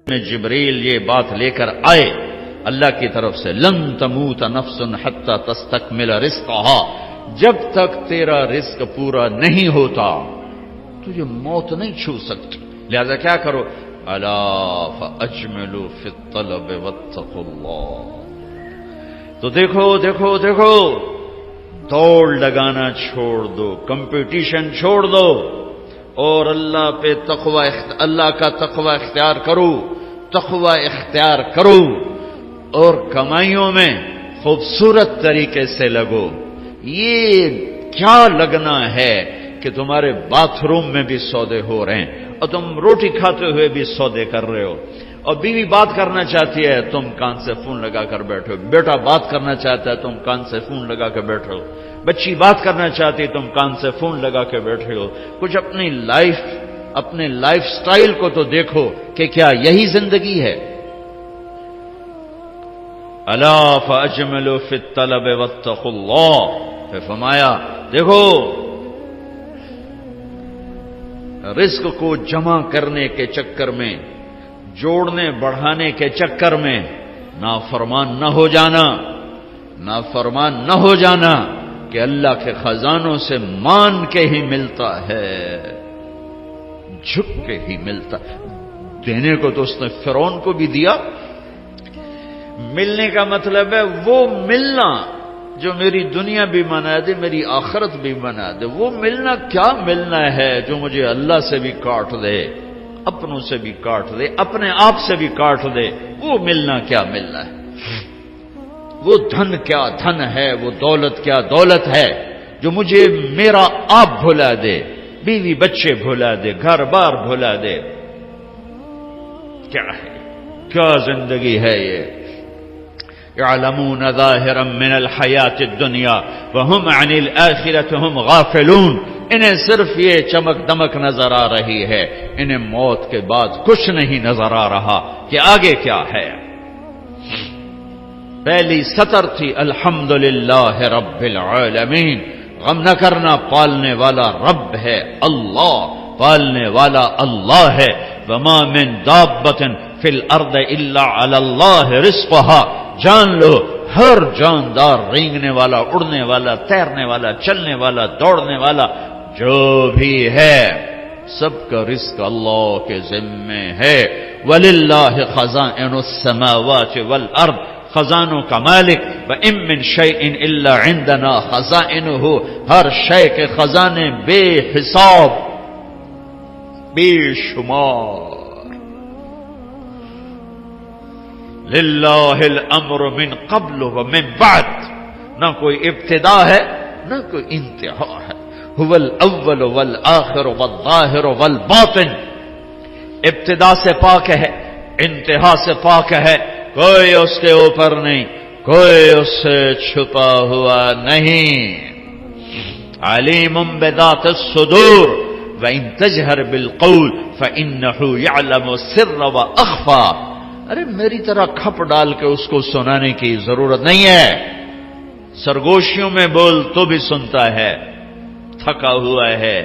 میں جبریل یہ بات لے کر آئے اللہ کی طرف سے، لن تموت نفس حتی تستکمل رزقہا، جب تک تیرا رزق پورا نہیں ہوتا تجھے موت نہیں چھو سکتی، لہذا کیا کرو، الا فاجملوا فی الطلب واتقوا اللہ۔ تو دیکھو دیکھو دیکھو، دوڑ لگانا چھوڑ دو، کمپٹیشن چھوڑ دو، اور اللہ پہ تقوی، اللہ کا تقوی اختیار کرو، تقوی اختیار کرو، اور کمائیوں میں خوبصورت طریقے سے لگو۔ یہ کیا لگنا ہے کہ تمہارے باتھ روم میں بھی سودے ہو رہے ہیں اور تم روٹی کھاتے ہوئے بھی سودے کر رہے ہو، اور بیوی بات کرنا چاہتی ہے تم کان سے فون لگا کر بیٹھو، بیٹا بات کرنا چاہتا ہے تم کان سے فون لگا کر بیٹھو، بچی بات کرنا چاہتی ہے تم کان سے فون لگا کے بیٹھے ہو۔ کچھ اپنے لائف سٹائل کو تو دیکھو کہ کیا یہی زندگی ہے؟ الا فاجملوا فی الطلب واتقوا اللہ، پھر فرمایا دیکھو رزق کو جمع کرنے کے چکر میں، جوڑنے بڑھانے کے چکر میں نافرمان نہ ہو جانا، نافرمان نہ ہو جانا کہ اللہ کے خزانوں سے مان کے ہی ملتا ہے، جھک کے ہی ملتا۔ دینے کو تو اس نے فرعون کو بھی دیا، ملنے کا مطلب ہے وہ ملنا جو میری دنیا بھی بنا دے، میری آخرت بھی بنا دے۔ وہ ملنا کیا ملنا ہے جو مجھے اللہ سے بھی کاٹ دے، اپنوں سے بھی کاٹ دے، اپنے آپ سے بھی کاٹ دے، وہ ملنا کیا ملنا ہے؟ وہ دھن کیا دھن ہے، وہ دولت کیا دولت ہے جو مجھے میرا آپ بھلا دے، بیوی بچے بھلا دے، گھر بار بھلا دے؟ کیا ہے، کیا زندگی ہے یہ؟ یعلمون ظاہرا من الحیات الدنیا وہم عن الآخرۃ ہم غافلون، انہیں صرف یہ چمک دمک نظر آ رہی ہے، انہیں موت کے بعد کچھ نہیں نظر آ رہا کہ آگے کیا ہے۔ پہلی سطر تھی الحمدللہ رب العالمین، غم نہ کرنا، پالنے والا رب ہے اللہ، پالنے والا اللہ ہے۔ وما من دابۃ فی الارض الا علی اللہ رزقها، جان لو ہر جاندار، رینگنے والا، اڑنے والا، تیرنے والا، چلنے والا، دوڑنے والا جو بھی ہے، سب کا رزق اللہ کے ذمے ہے۔ وَلِلَّهِ خَزَائِنُ السَّمَاوَاتِ وَالْأَرْضِ، خزانوں کا مالک، وَإِن مِّن شَيْءٍ إِلَّا عِندَنَا خَزَائِنُهُ، ہر شے کے خزانے بے حساب، بے شمار۔ للہ الامر من قبل ومن بعد، نہ کوئی ابتدا ہے نہ کوئی انتہا ہے۔ هو الاول والآخر والظاہر والباطن، ابتدا سے پاک ہے، انتہا سے پاک ہے، کوئی اس کے اوپر نہیں، کوئی اس سے چھپا ہوا نہیں۔ علیم بذات الصدور وإن تجہر بالقول فإنه يعلم السر وأخفى، ارے میری طرح کھپ ڈال کے اس کو سنانے کی ضرورت نہیں ہے، سرگوشیوں میں بول تو بھی سنتا ہے، تھکا ہوا ہے،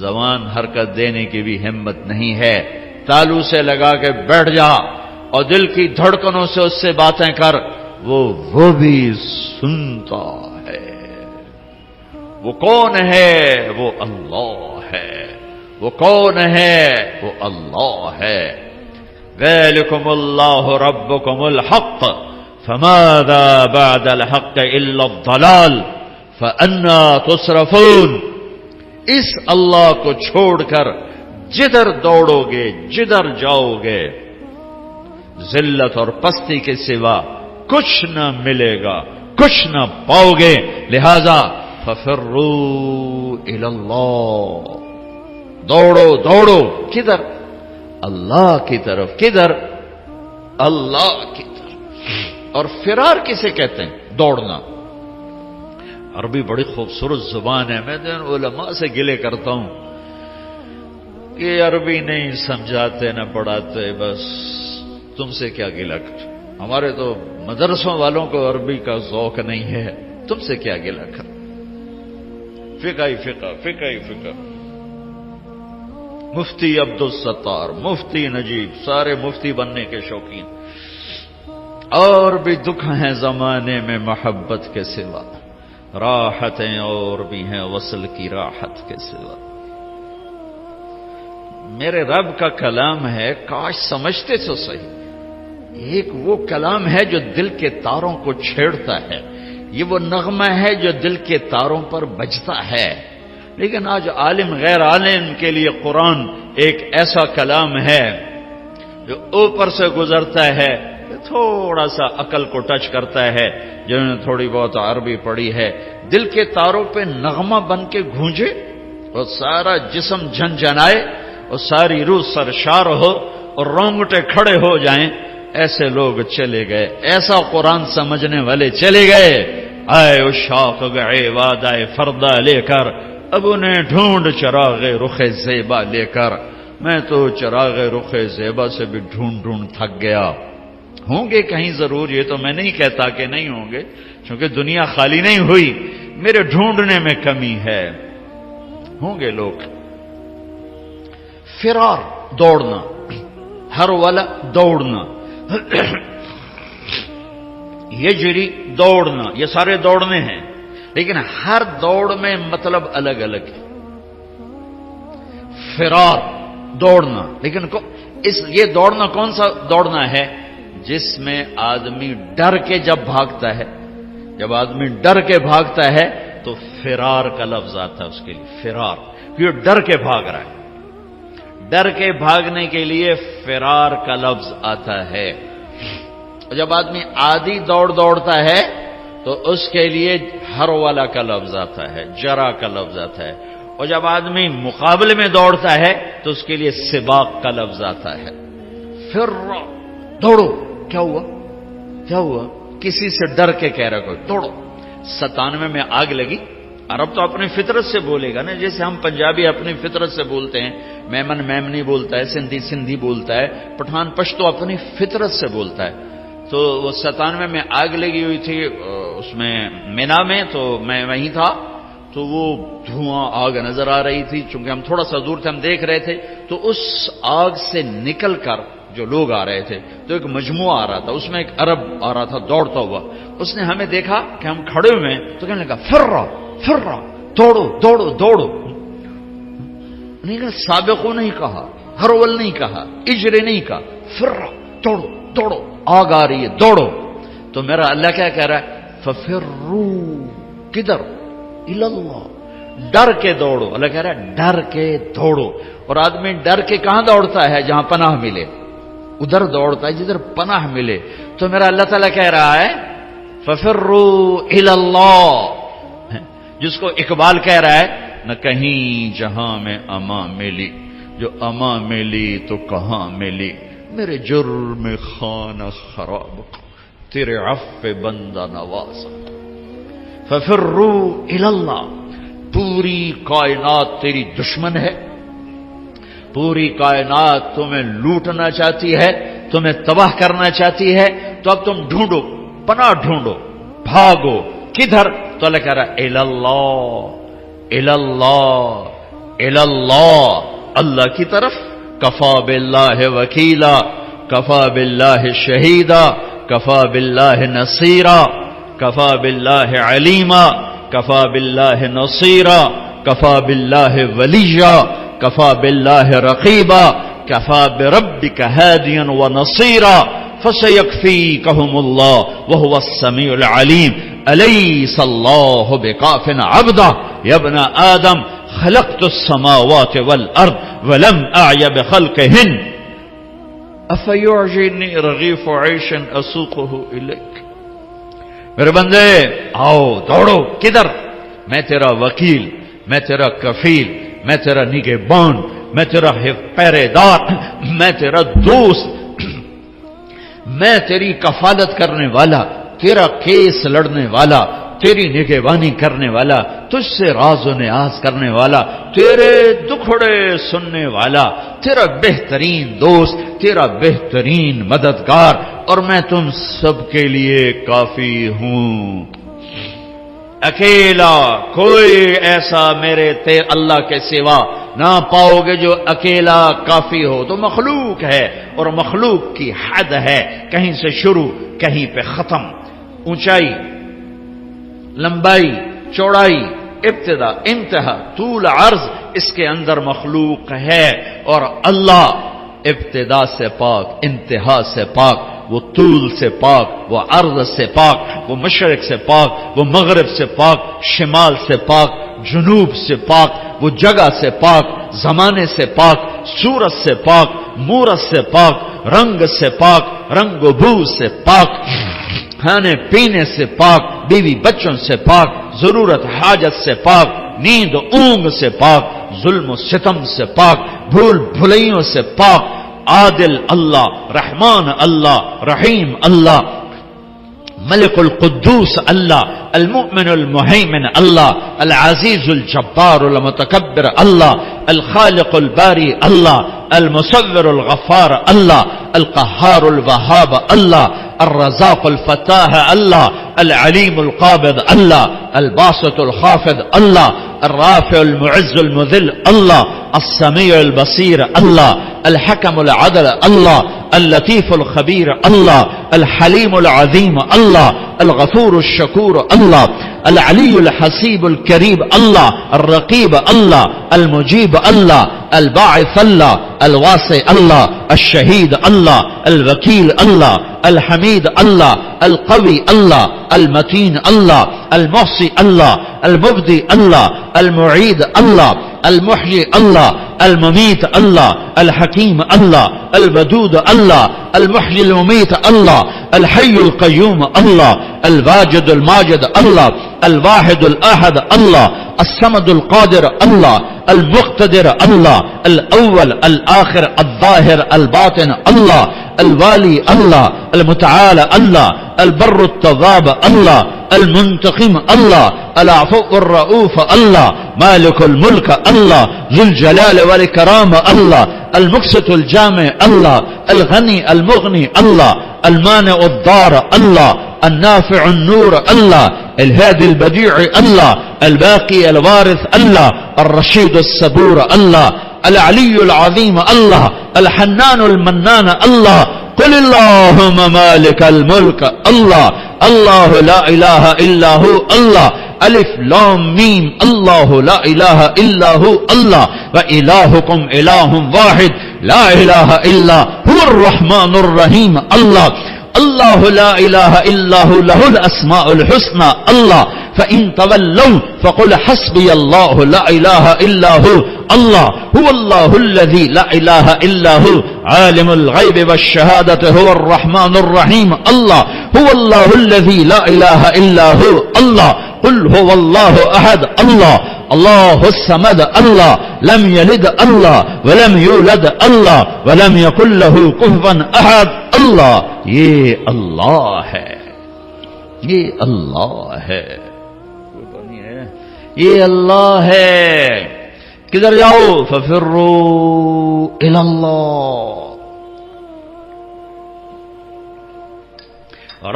زبان حرکت دینے کی بھی ہمت نہیں ہے، تالو سے لگا کے بیٹھ جا اور دل کی دھڑکنوں سے اس سے باتیں کر، وہ بھی سنتا ہے۔ وہ کون ہے؟ وہ اللہ ہے۔ وہ کون ہے؟ وہ اللہ ہے۔ ذَلِكُمُ اللَّهُ رَبُّكُمُ الْحَقُّ فَمَاذَا بَعْدَ الْحَقِّ إِلَّا الضَّلَالُ فَأَنَّى تُصْرَفُونَ، اس اللہ کو چھوڑ کر جدھر دوڑو گے، جدھر جاؤ گے، ذلت اور پستی کے سوا کچھ نہ ملے گا، کچھ نہ پاؤ گے، لہذا فَفِرُّوا إِلَى اللَّهِ، دوڑو دوڑو، کدھر؟ اللہ کی طرف۔ کدھر؟ اللہ کی طرف۔ اور فرار کسے کہتے ہیں؟ دوڑنا۔ عربی بڑی خوبصورت زبان ہے، میں ان علماء سے گلے کرتا ہوں کہ عربی نہیں سمجھاتے نہ پڑھاتے، بس تم سے کیا گلہ کر، ہمارے تو مدرسوں والوں کو عربی کا ذوق نہیں ہے، تم سے کیا گلہ کر، فقہ ہی فقہ، فقہ ہی فقہ۔ مفتی عبدالستار، مفتی نجیب، سارے مفتی بننے کے شوقین. اور بھی دکھ ہیں زمانے میں محبت کے سوا، راحتیں اور بھی ہیں وصل کی راحت کے سوا. میرے رب کا کلام ہے، کاش سمجھتے تو صحیح. ایک وہ کلام ہے جو دل کے تاروں کو چھیڑتا ہے، یہ وہ نغمہ ہے جو دل کے تاروں پر بجتا ہے. لیکن آج عالم غیر عالم کے لیے قرآن ایک ایسا کلام ہے جو اوپر سے گزرتا ہے، تھوڑا سا عقل کو ٹچ کرتا ہے. جنہوں نے تھوڑی بہت عربی پڑھی ہے، دل کے تاروں پہ نغمہ بن کے گونجے اور سارا جسم جھنجھنائے اور ساری روح سرشار ہو اور رونگٹے کھڑے ہو جائیں. ایسے لوگ چلے گئے، ایسا قرآن سمجھنے والے چلے گئے. آئے عشاق گئے وعدہ فردا لے کر، اب انہیں ڈھونڈ چراغ رخ زیبا لے کر. میں تو چراغ رخ زیبا سے بھی ڈھونڈ تھک گیا. ہوں گے کہیں ضرور، یہ تو میں نہیں کہتا کہ نہیں ہوں گے، کیونکہ دنیا خالی نہیں ہوئی، میرے ڈھونڈنے میں کمی ہے. ہوں گے لوگ. فرار، دوڑنا، ہر والا دوڑنا، یجری دوڑنا، یہ سارے دوڑنے ہیں، لیکن ہر دوڑ میں مطلب الگ الگ ہے. فرار دوڑنا، لیکن یہ دوڑنا کون سا دوڑنا ہے؟ جس میں آدمی ڈر کے جب بھاگتا ہے، جب آدمی ڈر کے بھاگتا ہے تو فرار کا لفظ آتا ہے اس کے لیے. فرار، یہ ڈر کے بھاگ رہا ہے، ڈر کے بھاگنے کے لیے فرار کا لفظ آتا ہے. اور جب آدمی عادی دوڑتا ہے تو اس کے لیے ہر والا کا لفظ آتا ہے، جرا کا لفظ آتا ہے. اور جب آدمی مقابلے میں دوڑتا ہے تو اس کے لیے سباق کا لفظ آتا ہے. پھر دوڑو، کیا ہوا کیا ہوا؟ کسی سے ڈر کے کہہ رہا کوئی دوڑو. 97 میں آگ لگی. عرب تو اپنی فطرت سے بولے گا نا، جیسے ہم پنجابی اپنی فطرت سے بولتے ہیں. میمن میمنی بولتا ہے، سندھی سندھی بولتا ہے، پٹھان پشتو اپنی فطرت سے بولتا ہے. تو وہ 97 میں آگ لگی ہوئی تھی اس میں مینا میں، تو میں وہیں تھا. تو وہ دھواں آگ نظر آ رہی تھی، چونکہ ہم تھوڑا سا دور تھے، ہم دیکھ رہے تھے. تو اس آگ سے نکل کر جو لوگ آ رہے تھے تو ایک مجموعہ آ رہا تھا، اس میں ایک عرب آ رہا تھا دوڑتا ہوا. اس نے ہمیں دیکھا کہ ہم کھڑے ہوئے ہیں تو کہنے لگا فرا فرا، دوڑو دوڑو دوڑو. نہیں کہا سابقو نہیں کہا، ہرول نہیں کہا، اجرے نہیں کہا، فرا دوڑو دوڑو، آگ آ رہی ہے دوڑو. تو میرا اللہ کیا کہہ رہا ہے؟ ففرو، کدھر؟ اللہ، ڈر کے دوڑو. اللہ کہہ رہا ہے ڈر کے دوڑو. اور آدمی ڈر کے کہاں دوڑتا ہے؟ جہاں پناہ ملے، ادھر دوڑتا ہے جدھر پناہ ملے. تو میرا اللہ تعالیٰ کہہ رہا ہے ففروا الی اللہ، جس کو اقبال کہہ رہا ہے نہ کہیں جہاں میں امان ملی، جو امان ملی تو کہاں ملی، میرے جرم خانہ خراب، تیرے عفو بندہ نواز. ففروا الی اللہ. پوری کائنات تیری دشمن ہے، پوری کائنات تمہیں لوٹنا چاہتی ہے، تمہیں تباہ کرنا چاہتی ہے. تو اب تم ڈھونڈو، پناہ ڈھونڈو، بھاگو. کدھر؟ تو اللہ کہہ رہا ہے اللہ، اللہ، اللہ، اللہ کی طرف. کفا باللہ وکیلا، کفا باللہ شہیدا، کفا باللہ نصیرا، کفا باللہ علیما، کفا باللہ نصیرا، کفا باللہ ولیا، کفا باللہ رقیبا، کفا بربک ہادیا ونصیرا، فسیکفیکہم اللہ وہو السمیع العلیم. الیس اللہ بکاف عبدہ یا ابن آدم خلقت السماوات والارض ولم اعی بخلقہن افیعجنی رغیف عیش اسوقہ الیک. میرے بندے آؤ دوڑو. کدھر؟ میں تیرا وکیل، میں تیرا کفیل، میں تیرا نگہبان، میں تیرا پہرے دار، میں تیرا دوست، میں تیری کفالت کرنے والا، تیرا کیس لڑنے والا، تیری نگہبانی کرنے والا، تجھ سے راز و نیاز کرنے والا، تیرے دکھڑے سننے والا، تیرا بہترین دوست، تیرا بہترین مددگار، اور میں تم سب کے لیے کافی ہوں. اکیلا کوئی ایسا میرے اللہ کے سوا نہ پاؤ گے جو اکیلا کافی ہو. تو مخلوق ہے اور مخلوق کی حد ہے، کہیں سے شروع کہیں پہ ختم، اونچائی، لمبائی، چوڑائی، ابتدا، انتہا، طول، عرض، اس کے اندر مخلوق ہے. اور اللہ ابتدا سے پاک، انتہا سے پاک، وہ طول سے پاک، وہ عرض سے پاک، وہ مشرق سے پاک، وہ مغرب سے پاک، شمال سے پاک، جنوب سے پاک، وہ جگہ سے پاک، زمانے سے پاک، صورت سے پاک، مورت سے پاک، رنگ سے پاک، رنگ و بو سے پاک، کھانے پینے سے پاک، بیوی بچوں سے پاک، ضرورت حاجت سے پاک، نیند اونگ سے پاک، ظلم و ستم سے پاک، بھول بھلائیوں سے پاک. عادل اللہ، رحمان اللہ، رحیم اللہ، ملک القدوس اللہ، المؤمن المہیمن اللہ، العزیز الجبار المتکبر اللہ، الخالق الباری اللہ، المصور الغفار اللہ، القہار الوہاب اللہ، الرزاق الفتاح اللہ، العلیم القابض اللہ، الباسط الخافض اللہ، الرافع المعز المذل اللہ، السمیع البصیر اللہ، الحکم العدل اللہ، اللطیف الخبیر اللہ، الحلیم العظیم اللہ، الغفور الشکور اللہ، العلی الحسیب الکریم اللہ، الرقیب اللہ، المجیب اللہ، الباعث اللہ، الواسع اللہ، الشہید اللہ، الوکیل اللہ، الحمید اللہ، القوی اللہ، المتین اللہ، المحصی اللہ، المبدی اللہ، المعید اللہ، المحیی اللہ، الممیت اللہ، الحکیم اللہ، الودود اللہ، المحیی الممیت اللہ، الحی القیوم اللہ، الواجد الماجد اللہ، الواحد الاحد اللہ، الصمد القادر اللہ، المقتدر اللہ، الاول الآخر الظاہر الباطن اللہ، الوالی اللہ، المتعال اللہ، البر التواب اللہ، المنتقم اللہ، العفو الرؤوف اللہ، مالک الملک اللہ، ذو الجلال والاکرام اللہ، المقسط الجامع اللہ، الغنی المغنی اللہ، المانع الضار اللہ، النافع النور اللہ، الهادي البديع الله، الباقي الوارث الله، الرشيد الصبور الله، العلي العظيم الله، الحنان المنان الله. قل اللهم مالك الملك الله، الله لا إله إلا هو الله، ألف لام ميم، الله لا إله إلا هو الله، وإلهكم إله واحد لا إله إلا هو الرحمن الرحيم الله. الله لا إله إلا هو له الأسماء الحسنى الله. فإن تولوا فقل حسبي الله لا إله إلا هو الله. هو الله الذي لا إله إلا هو عالم الغيب والشهادة هو الرحمن الرحيم الله. هو الله الذي لا إله إلا هو الله. قل هو الله أحد الله الله الصمد الله لم يلد الله ولم يولد الله ولم يكن له كفوا أحد الله. یہ اللہ ہے، یہ اللہ ہے، یہ اللہ ہے. کدھر جاؤ؟ ففروا الی اللہ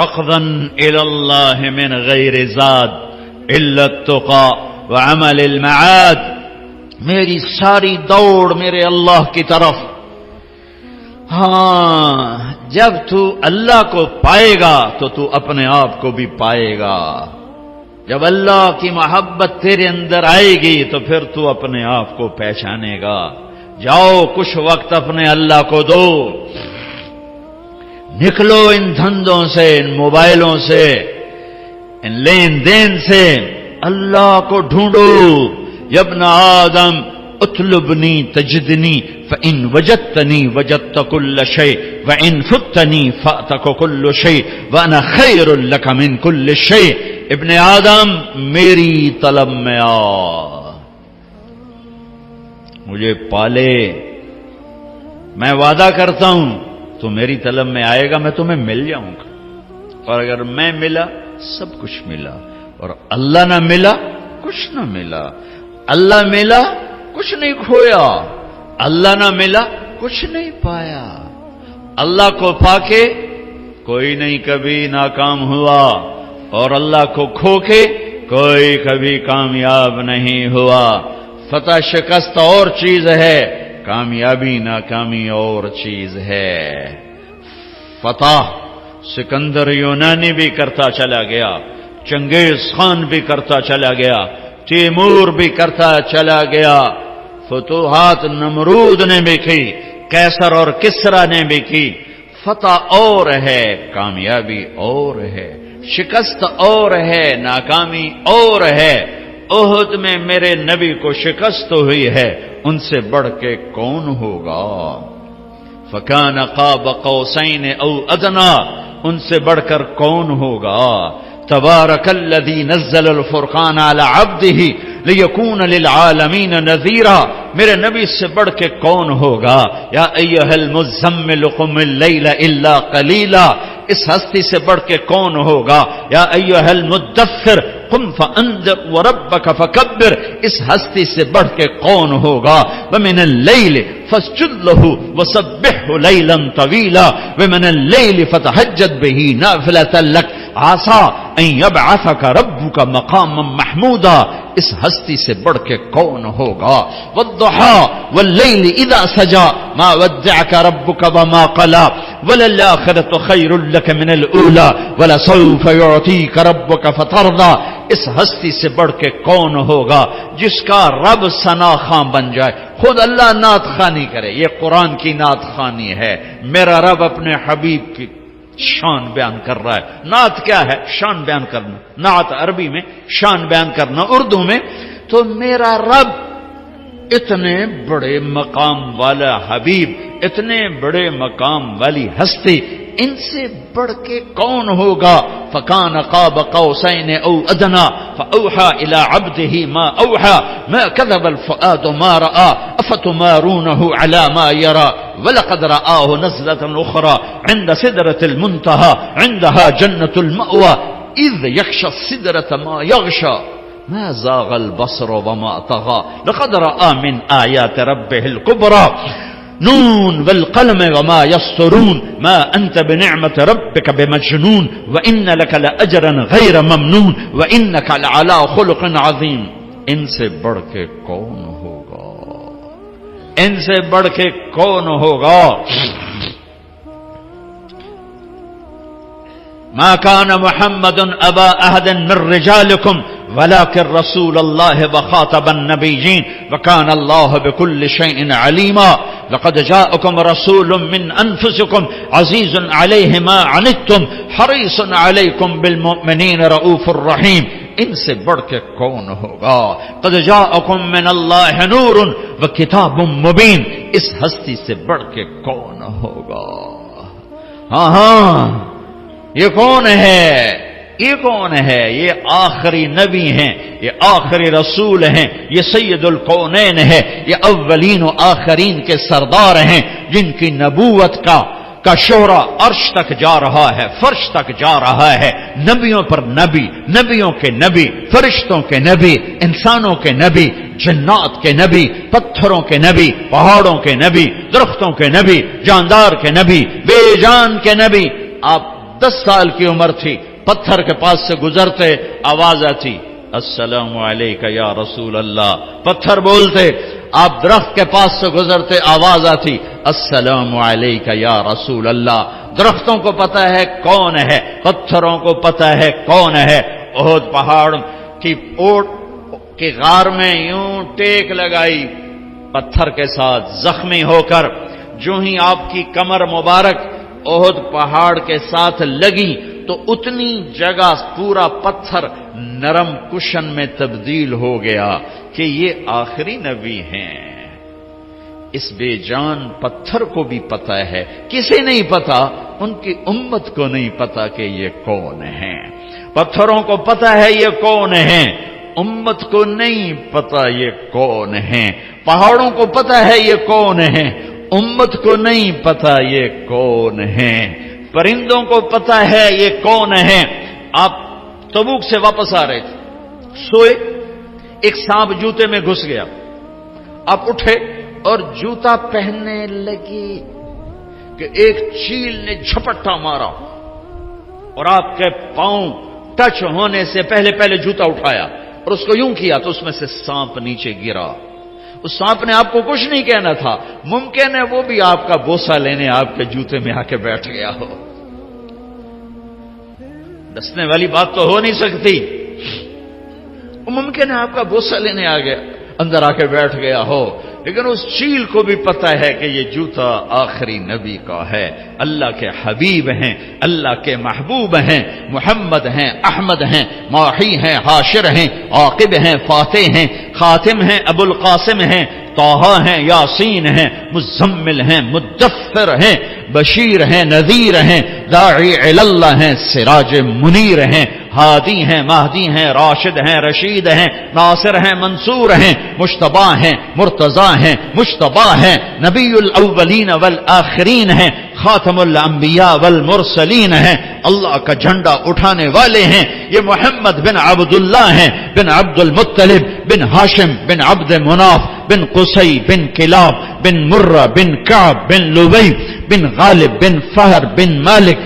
ركضا الی اللہ من غیر زاد الا التقى وعمل المعاد. میری ساری دوڑ میرے اللہ کی طرف. ہاں، جب تو اللہ کو پائے گا تو تو اپنے آپ کو بھی پائے گا. جب اللہ کی محبت تیرے اندر آئے گی تو پھر تو اپنے آپ کو پہچانے گا. جاؤ کچھ وقت اپنے اللہ کو دو، نکلو ان دھندوں سے، ان موبائلوں سے، ان لین دین سے، اللہ کو ڈھونڈو. یا ابن آدم اطلبنی تجدنی فإن وجدتنی وجدت كل شيء وإن فتنی فأتك كل شيء وأنا خير لك من كل شيء. ابن آدم میری طلب میں آ، مجھے پالے. میں وعدہ کرتا ہوں تو میری طلب میں آئے گا، میں تمہیں مل جاؤں گا. اور اگر میں ملا سب کچھ ملا، اور اللہ نہ ملا کچھ نہ ملا. اللہ ملا کچھ نہیں کھویا، اللہ نہ ملا کچھ نہیں پایا. اللہ کو پا کے کوئی نہیں کبھی ناکام ہوا، اور اللہ کو کھو کے کوئی کبھی کامیاب نہیں ہوا. فتح شکست اور چیز ہے، کامیابی ناکامی اور چیز ہے. فتح سکندر یونانی بھی کرتا چلا گیا، چنگیز خان بھی کرتا چلا گیا، تیمور بھی کرتا چلا گیا، فتوحات نمرود نے بھی کی، قیصر اور کسرا نے بھی کی. فتح اور ہے، کامیابی اور ہے، شکست اور ہے، ناکامی اور ہے. احد میں میرے نبی کو شکست ہوئی ہے، ان سے بڑھ کے کون ہوگا؟ فکان قاب قوسین او ادنا، ان سے بڑھ کر کون ہوگا؟ تبارک الذی نزل الفرقان علی عبدہ لیکون للعالمین نذیرا، میرے نبی سے بڑھ کے کون ہوگا؟ یا ایھا المزمل قم اللیل الا قلیلا، اس ہستی سے بڑھ کے کون ہوگا؟ یا ایھا المدثر قم فانذر وربک فکبر، اس ہستی سے بڑھ کے کون ہوگا؟ ومن اللیل فاسجد لہ وسبحہ لیلا طویلا ومن اللیل فتہجد بہ نافلۃ لک عسیٰ ان یبعثک ربک مقاما محمودا، اس ہستی سے بڑھ کے کون ہوگا؟ والضحیٰ واللیل اذا سجا ما ودعک ربک وما قلی وللآخرۃ خیر لک من الاولی ولسوف یعطیک ربک فترضی، اس ہستی سے بڑھ کے کون ہوگا جس کا رب ثنا خواں بن جائے؟ خود اللہ نعت خوانی کرے، یہ قرآن کی نعت خوانی ہے. میرا رب اپنے حبیب کی شان بیان کر رہا ہے. نعت کیا ہے؟ شان بیان کرنا. نعت عربی میں، شان بیان کرنا اردو میں. تو میرا رب اتنے بڑے مقام والا حبیب، اتنے بڑے مقام والی ہستی، ان سے بڑھ کے کون ہوگا؟ فکان قاب قوسین او ادنا فاوحى الى عبده ما اوحى ما كذب الفؤاد ما راى افتمارونه على ما يرى ولقد رآه نزلة اخرى عند سدرة المنتهى عندها جنة المأوى اذ يغشى السدرة ما يغشى ما زاغ البصر وما طغى لقد رأى من آيات ربه الكبرى نون والقلم وما يسطرون ما أنت بنعمة ربك بمجنون وإن لك لأجرا غير ممنون وإنك لعلى خلق عظيم. ان سے بڑھ کے کون ہوگا؟ ان سے بڑھ کے کون ہوگا؟ ما كان محمد أبا أحد من رجالكم ولكن رسول الله وخاتم النبيين وكان الله بكل شيء عليما. لقد جاءكم رسول من أنفسكم عزيز عليه ما عنتم حريص عليكم بالمؤمنين رؤوف رحيم. ان سے بڑھ کے کون ہوگا؟ قد جاءكم من الله نور وكتاب مبين، اس ہستی سے بڑھ کے کون ہوگا؟ ہاں یہ کون ہے؟ یہ کون ہے؟ یہ آخری نبی ہیں، یہ آخری رسول ہیں، یہ سید الکونین ہے، یہ اولین و آخرین کے سردار ہیں، جن کی نبوت کا شہرہ عرش تک جا رہا ہے، فرش تک جا رہا ہے. نبیوں پر نبی، نبیوں کے نبی، فرشتوں کے نبی، انسانوں کے نبی، جنات کے نبی، پتھروں کے نبی، پہاڑوں کے نبی، درختوں کے نبی، جاندار کے نبی، بے جان کے نبی. آپ 10 سال کی عمر تھی، پتھر کے پاس سے گزرتے آواز آتی السلام علیکہ یا رسول اللہ، پتھر بولتے. آپ درخت کے پاس سے گزرتے آواز آتی السلام علیکہ یا رسول اللہ. درختوں کو پتہ ہے کون ہے، پتھروں کو پتہ ہے کون ہے. احد پہاڑ کی اوٹ کی غار میں یوں ٹیک لگائی پتھر کے ساتھ، زخمی ہو کر جو ہی آپ کی کمر مبارک احد پہاڑ کے ساتھ لگی تو اتنی جگہ پورا پتھر نرم کشن میں تبدیل ہو گیا کہ یہ آخری نبی ہیں. اس بے جان پتھر کو بھی پتہ ہے، کسے نہیں پتا؟ ان کی امت کو نہیں پتا کہ یہ کون ہیں. پتھروں کو پتا ہے یہ کون ہیں، امت کو نہیں پتا یہ کون ہیں. پہاڑوں کو پتا ہے یہ کون ہیں، امت کو نہیں پتا یہ کون ہیں. پرندوں کو پتا ہے یہ کون ہیں. آپ تبوک سے واپس آ رہے تھے، سوئے، ایک سانپ جوتے میں گھس گیا. آپ اٹھے اور جوتا پہننے لگے کہ ایک چیل نے جھپٹا مارا اور آپ کے پاؤں ٹچ ہونے سے پہلے جوتا اٹھایا اور اس کو یوں کیا تو اس میں سے سانپ نیچے گرا. اس سانپ نے آپ کو کچھ نہیں کہنا تھا، ممکن ہے وہ بھی آپ کا بوسہ لینے آپ کے جوتے میں آ کے بیٹھ گیا ہو. ڈسنے والی بات تو ہو نہیں سکتی. ممکن ہے آپ کا بوسہ لینے آ گیا، اندر آ کے بیٹھ گیا ہو، لیکن اس چیل کو بھی پتا ہے کہ یہ جوتا آخری نبی کا ہے، اللہ کے حبیب ہیں، اللہ کے محبوب ہیں، محمد ہیں، احمد ہیں، ماحی ہیں، حاشر ہیں، عاقب ہیں، فاتح ہیں، خاتم ہیں، ابو القاسم ہیں، طٰہٰ ہیں، یاسین ہیں، مزمل ہیں، مدثر ہیں، بشیر ہیں، نذیر ہیں، داعی الی اللہ ہیں، سراج منیر ہیں، ہادی ہیں، مہدی ہیں، راشد ہیں، رشید ہیں، ناصر ہیں، منصور ہیں، مجتبی ہیں، مرتضی ہیں، مجتبی ہیں، نبی الاولین والآخرین ہیں، خاتم الانبیاء والمرسلین ہیں، اللہ کا جھنڈا اٹھانے والے ہیں. یہ محمد بن عبداللہ ہیں، بن عبد المطلب، بن ہاشم، بن عبد مناف، بن قصی، بن کلاب، بن مرہ، بن کعب، بن لبی، بن غالب، بن فہر، بن مالک،